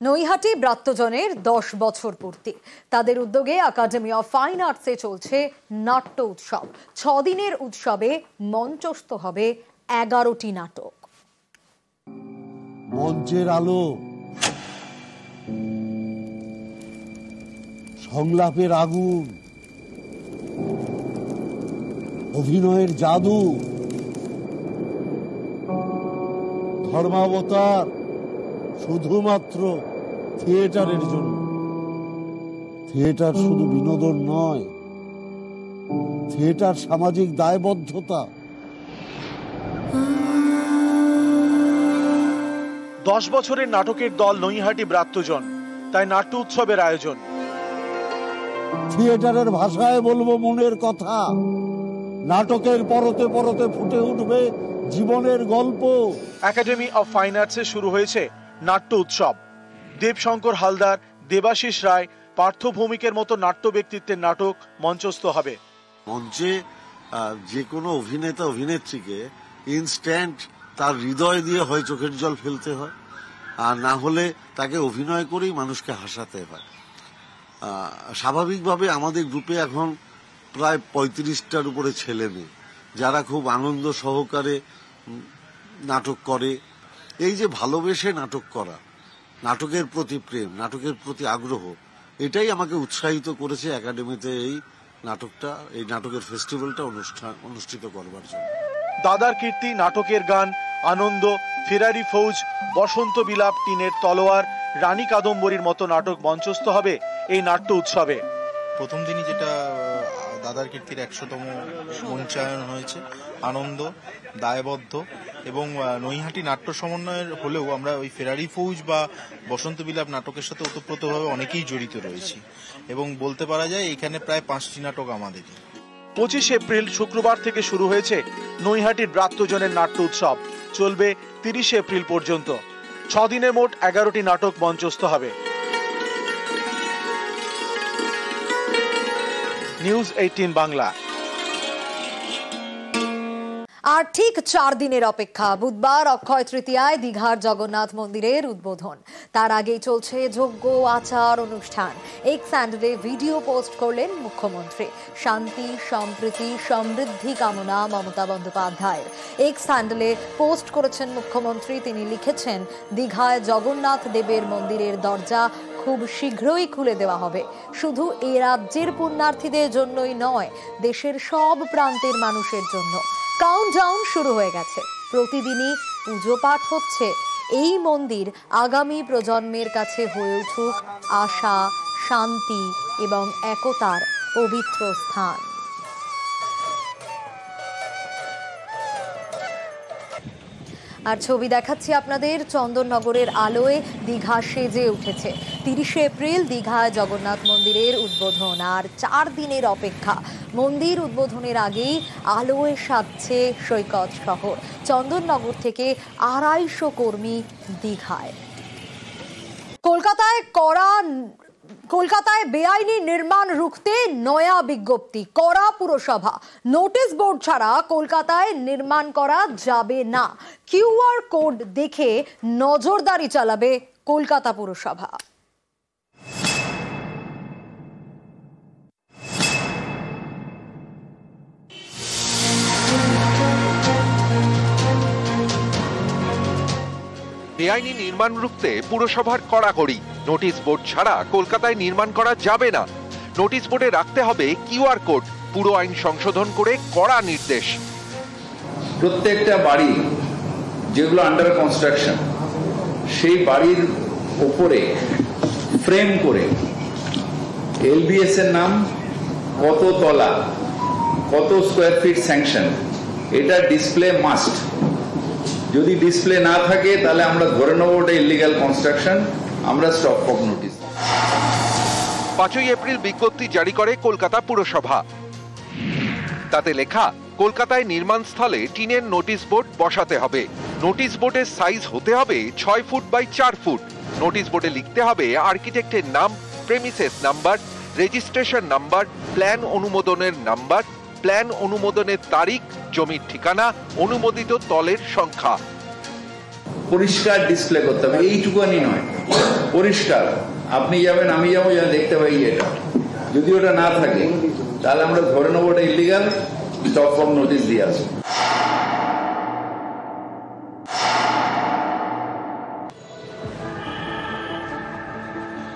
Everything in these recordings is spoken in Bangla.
নৈহাটি ব্রাত্যজনের 10 বছর পূর্তি। তাদের উদ্যোগে একাডেমি অফ ফাইন আর্টসে চলছে নাট্য উৎসব। 6 দিনের উৎসবে মঞ্চস্থ হবে 11টি নাটক। মঞ্চের আলো, সংলাপের আগুন, অভিনয়ের জাদু, ধর্মাবতার শুধুমাত্র থিয়েটারের জন্য। থিয়েটার শুধু বিনোদন নয়, থিয়েটার সামাজিক দায়বদ্ধতা। 10 বছরের নাটকের দল নৈহাটি ব্রাত্যজন, তাই নাট্য উৎসবের আয়োজন। থিয়েটারের ভাষায় বলবো মনের কথা। নাটকের পরতে পরতে ফুটে উঠবে জীবনের গল্প। একাডেমি অফ ফাইন আর্টসে শুরু হয়েছে নাট্য উৎসব। দেবশঙ্কর হালদার, দেবাশিস রায়, পার্থ ভৌমিকের মতো নাট্য ব্যক্তিত্বের নাটক মঞ্চস্থ হবে। মঞ্চে যে কোনো অভিনেতা অভিনেত্রীকে ইনস্ট্যান্ট তার হৃদয় দিয়ে হয় চোখের জল ফেলতে হয়, আর না হলে তাকে অভিনয় করেই মানুষকে হাসাতে হয়। স্বাভাবিকভাবে আমাদের গ্রুপে এখন প্রায় 35টার উপরে ছেলে মেয়ে, যারা খুব আনন্দ সহকারে নাটক করে। এই যে ভালোবেসে নাটক করা, নাটকের প্রতি প্রেম, নাটকের প্রতি আগ্রহ, এটাই আমাকে উৎসাহিত করেছে একাডেমিতে এই নাটকের ফেস্টিভ্যালটা অনুষ্ঠিত করবার জন্য। দাদার কীর্তি নাটকের গান, আনন্দ, ফেরারি ফৌজ, বসন্ত বিলাপ, টিনের তলোয়ার, রানী কাদম্বরীর মতো নাটক মঞ্চস্থ হবে এই নাট্য উৎসবে। প্রথম দিনই যেটা দাদার কীর্তির 100তম মঞ্চায়ন হয়েছে, আনন্দ, দায়বদ্ধ এবং নৈহাটি নাট্য সমন্বয়ের হলেও আমরা ওই ফেরারি ফৌজ বা বসন্ত বিলাপ নাটকের সাথে ওতপ্রোতভাবে অনেকেই জড়িত রয়েছি এবং বলতে পারা যায় এখানে প্রায় 5টি নাটক আমাদেরই। 25 এপ্রিল শুক্রবার থেকে শুরু হয়েছে নৈহাটির ব্রাত্যজনের নাট্য উৎসব। চলবে 30 এপ্রিল পর্যন্ত। 6 দিনে মোট 11টি নাটক মঞ্চস্থ হবে। নিউজ 18 বাংলা। আর ঠিক 4 দিনের অপেক্ষা। বুধবার অক্ষয় তৃতীয়ায় দীঘার জগন্নাথ মন্দিরের উদ্বোধন। তার আগেই চলছে যজ্ঞ আচার অনুষ্ঠান। এক্স হ্যান্ডেলে ভিডিও পোস্ট করলেন মুখ্যমন্ত্রী। শান্তি, সম্প্রীতি, সমৃদ্ধি কামনা মমতা বন্দ্যোপাধ্যায়ের। এক্স হ্যান্ডেলে পোস্ট করেছেন মুখ্যমন্ত্রী। তিনি লিখেছেন, দীঘায় জগন্নাথ দেবের মন্দিরের দরজা খুব শীঘ্রই খুলে দেওয়া হবে। শুধু এ রাজ্যের পুণ্যার্থীদের জন্যই নয়, দেশের সব প্রান্তের মানুষের জন্য। কাউন্টডাউন শুরু হয়ে গেছে। প্রতিদিনই পুজো পাঠ হচ্ছে। এই মন্দির আগামী প্রজন্মের কাছে হয়ে উঠুক আশা, শান্তি এবং একতার পবিত্র স্থান। আর ছবি দেখাচ্ছি আপনাদের। চন্দননগরের আলোয় দীঘা সেজে উঠেছে। 30 এপ্রিল দীঘায় জগন্নাথ মন্দিরের উদ্বোধন। আর 4 দিনের অপেক্ষা। মন্দির উদ্বোধনের আগেই আলোয় সাজছে সৈকত শহর। চন্দননগর থেকে 250 কর্মী দীঘায়। কলকাতায় বেআইনি নির্মাণ রুখতে নয়া বিজ্ঞপ্তি। করা পুরসভা। নোটিশ বোর্ড ছাড়া কলকাতায় নির্মাণ করা যাবে না। কিউআর কোড দেখে নজরদারি চালাবে কলকাতা পুরসভা। বেআইনি নির্মাণ রুখতে পুরসভার কড়াকড়ি। নোটিশ বোর্ড ছাড়া কলকাতায় নির্মাণ করা যাবে না। নোটিশ বোর্ডে রাখতে হবে কিউআর কোড। পুরো আইন সংশোধন করে কড়া নির্দেশ। প্রত্যেকটা বাড়ি যেগুলো আন্ডার কনস্ট্রাকশন, সেই বাড়ির উপরে ফ্রেম করে এলবিএস এর নাম, কত তলা, কত স্কোয়ার ফিট স্যাংশন, এটা ডিসপ্লে মাস্ট। যদি ডিসপ্লে না থাকে তাহলে আমরা ধরে নেব ওটা ইলিগাল কনস্ট্রাকশন, আমরা স্টপ ফর নোটিস। 5 এপ্রিল বিজ্ঞপ্তি জারি করে কলকাতা পুরসভা। তাতে লেখা, কলকাতায় নির্মাণ স্থলে টিনের নোটিশ বোর্ড বসাতে হবে। নোটিশ বোর্ডের সাইজ হতে হবে 6 ফুট বাই 4 ফুট। নোটিশ বোর্ডে লিখতে হবে আর্কিটেক্টের নাম, premises number, registration number, plan অনুমোদনের নাম্বার, প্ল্যান অনুমোদনের তারিখ, জমির ঠিকানা, অনুমোদিত তলের সংখ্যা। পরিষ্কার ডিসপ্লে করতে হবে, এইটুকুনি নয়, পরিষ্কার আপনি যাবেন আমি যাবো যেন দেখতে পাই এটা। যদি ওটা না থাকে তাহলে আমরা ধরে নেবো ওটা ইলিগাল, স্টপ ফ্রম নোটিশ দিয়ে আসবো।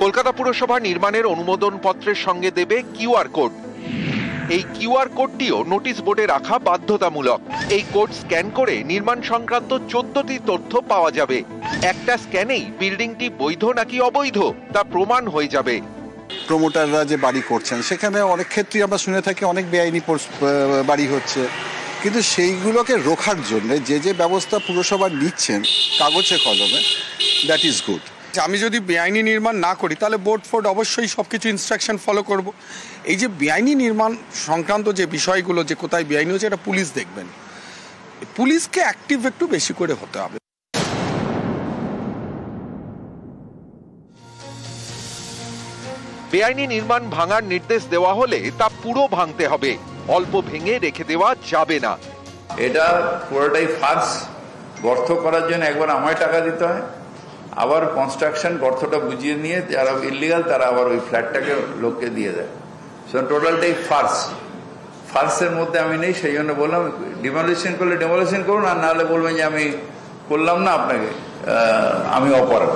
কলকাতা পুরসভা নির্মাণের অনুমোদন পত্রের সঙ্গে দেবে কিউআর কোড। এই কিউআর কোডটিও নোটিশ বোর্ডে রাখা বাধ্যতামূলক। এই কোড স্ক্যান করে নির্মাণ সংক্রান্ত 14টি তথ্য পাওয়া যাবে। একটা স্ক্যানেই বিল্ডিংটি বৈধ নাকি অবৈধ তা প্রমাণ হয়ে যাবে। প্রমোটাররা যে বাড়ি করছেন সেখানে অনেক ক্ষেত্রেই আমরা শুনে থাকি অনেক বেআইনি বাড়ি হচ্ছে, কিন্তু সেইগুলোকে রোখার জন্য যে ব্যবস্থা পুরসভা নিচ্ছেন কাগজে কলমে, দ্যাট ইজ গুড। আমি যদি বেআইনি নির্মাণ না করি তাহলে বোর্ড ফোর্ড অবশ্যই সব কিছু ইনস্ট্রাকশন ফলো করব। এই যে বেআইনি নির্মাণ সংক্রান্ত যে বিষয়গুলো, যে কোথায় বেআইনি হচ্ছে, এটা পুলিশ দেখবেন। পুলিশকে অ্যাক্টিভ একটু বেশি করে হতে হবে। বেআইনি নির্মাণ ভাঙার নির্দেশ দেওয়া হলে তা পুরো ভাঙতে হবে, অল্প ভেঙে রেখে দেওয়া যাবে না। এটা পুরোটাই ফার্স। গর্ত করার জন্য একবার আমায় টাকা দিতে হয়, আবার কনস্ট্রাকশন গর্তটা বুঝিয়ে নিয়ে যারা ইলিগাল তারা আবার ওই ফ্ল্যাটটাকে লোককে দিয়ে দেয়। টোটালটাই ফার্স। ফার্সের মধ্যে আমি নেই, সেই জন্য বললাম ডিমোলিশন করলে ডিমোলিশন করুন, আর নাহলে বলবেন যে আমি করলাম না, আপনাকে আমি অপরাধ।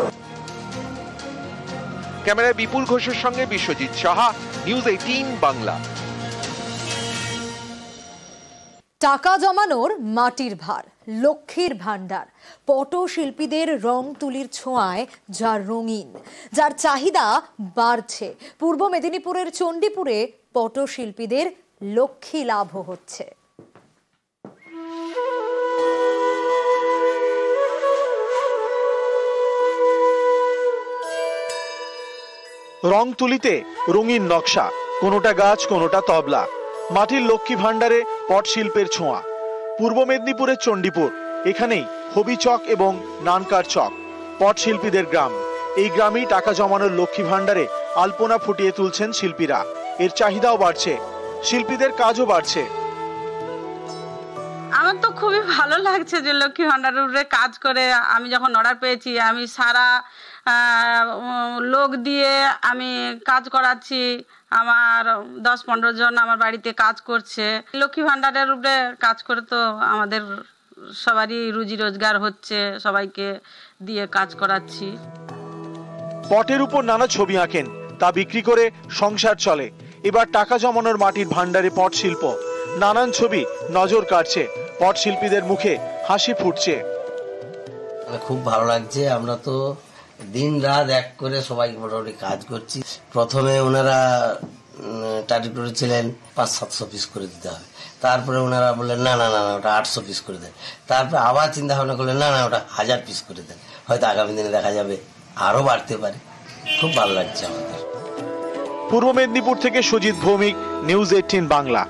ক্যামেরায় বিপুল ঘোষের সঙ্গে বিশ্বজিৎ সাহা, নিউজ 18 বাংলা। টাকা জমানোর মাটির ভার, লক্ষ্মীর ভান্ডার, পটশিল্পীদের রং তুলির ছোঁয়ায় যা রঙিন, যার চাহিদা বাড়ছে। পূর্ব মেদিনীপুরের চণ্ডীপুরে পটশিল্পীদের লক্ষ্মী লাভ হচ্ছে। রং তুলিতে রঙিন নকশা, কোনোটা গাছ কোনোটা তবলা, মাটির লক্ষ্মী ভান্ডারে পট শিল্পের ছোঁয়া। পূর্ব মেদিনীপুরের চণ্ডীপুর, এখানেই হবি চক এবং নানকার চক, পট শিল্পীদের গ্রাম। এই গ্রামেই টাকা জমানোর লক্ষ্মী ভান্ডারে আলপনা ফুটিয়ে তুলছেন শিল্পীরা। এর চাহিদাও বাড়ছে, শিল্পীদের কাজও বাড়ছে। আমার তো খুবই ভালো লাগছে যে লক্ষ্মী ভান্ডারের উপরে কাজ করে আমি যখন অর্ডার পেয়েছি, আমি সারা লোক দিয়ে আমি কাজ করাচ্ছি। আমার 10-15 জন আমার বাড়িতে কাজ করছে। লক্ষ্মী ভান্ডারের উপরে কাজ করে তো আমাদের সবারই রুজি রোজগার হচ্ছে, সবাইকে দিয়ে কাজ করাচ্ছি। পটের উপর নানা ছবি আঁকেন, তা বিক্রি করে সংসার চলে। এবার টাকা জমানোর মাটির ভান্ডারে পট শিল্প, নানান ছবি নজর কাটছে, পট শিল্পীদের মুখে হাসি ফুটছে। খুব ভালো লাগছে। আমরা তো দিন রাত এক করে সবাই মোটামুটি কাজ করছি। প্রথমে ওনারা টার্গেট করেছিলেন 500-700 পিস করে দিতে হবে, তারপরে ওনারা বললেন না না না ওটা 800 পিস করে দেন। তারপরে আবার চিন্তা ভাবনা করলেন না না ওটা 1000 পিস করে দেন, হয়তো আগামী দিনে দেখা যাবে আরো বাড়তে পারে। খুব ভালো লাগছে আমাদের। পূর্ব মেদিনীপুর থেকে সুজিত ভৌমিক, নিউজ 18 বাংলা।